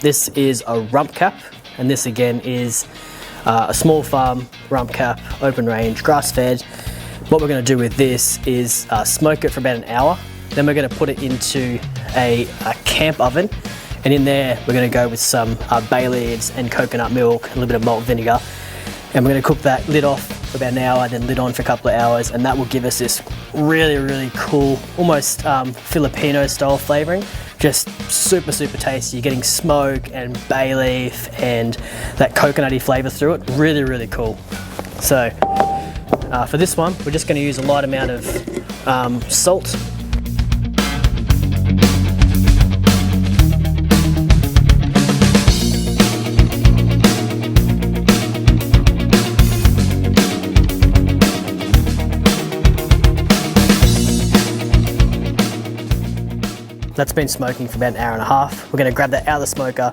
This is a rump cap, and this again is a small farm rump cap, open range, grass fed. What we're going to do with this is smoke it for about an hour. Then we're going to put it into a camp oven, and in there we're going to go with some bay leaves and coconut milk, a little bit of malt vinegar, and we're going to cook that lid off for about an hour, then lid on for a couple of hours, and that will give us this really cool, almost Filipino style flavoring. Just super tasty. You're getting smoke and bay leaf and that coconutty flavor through it. Really cool. So for this one, we're just going to use a light amount of salt. That's been smoking for about an hour and a half. We're going to grab that out of the smoker,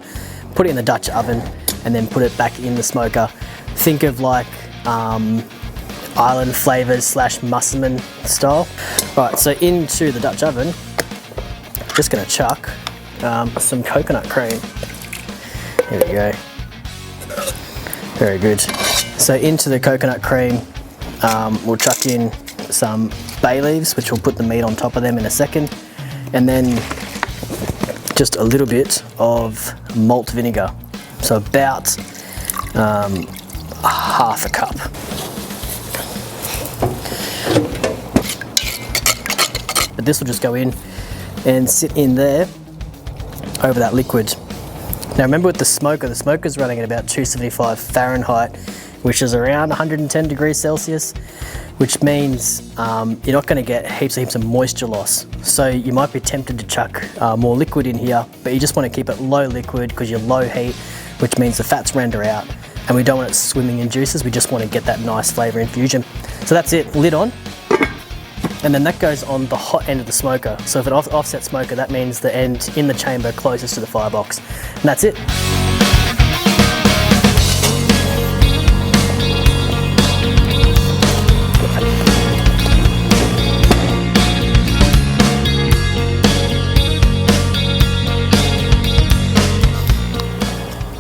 put it in the Dutch oven, and then put it back in the smoker. Think of like island flavors / Musselman style. All right, so into the Dutch oven, just going to chuck some coconut cream. Here we go. Very good. So into the coconut cream, we'll chuck in some bay leaves, which we'll put the meat on top of them in a second. And then just a little bit of malt vinegar, so about half a cup. But this will just go in and sit in there over that liquid. Now remember with the smoker's running at about 275 Fahrenheit, which is around 110 degrees Celsius, which means you're not going to get heaps of moisture loss. So you might be tempted to chuck more liquid in here, but you just want to keep it low liquid because you're low heat, which means the fats render out, and we don't want it swimming in juices. We just want to get that nice flavor infusion. So that's it, lid on, and then that goes on the hot end of the smoker. So if it offset smoker, that means the end in the chamber closest to the firebox, and that's it.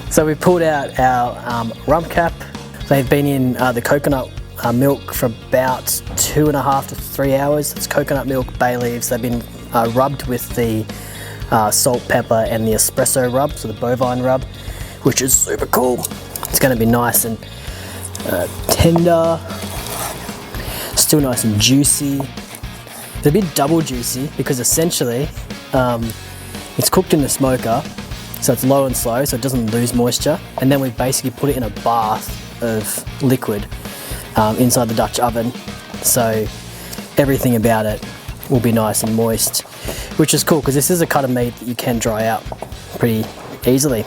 So we pulled out our rump cap. They've been in the coconut milk for about 2.5 to 3 hours. It's coconut milk, bay leaves. They've been rubbed with the salt, pepper, and the espresso rub, so the bovine rub, which is super cool. It's going to be nice and tender, still nice and juicy. It's a bit double juicy because essentially it's cooked in the smoker. So it's low and slow, so it doesn't lose moisture. And then we basically put it in a bath of liquid inside the Dutch oven. So everything about it will be nice and moist, which is cool because this is a cut of meat that you can dry out pretty easily.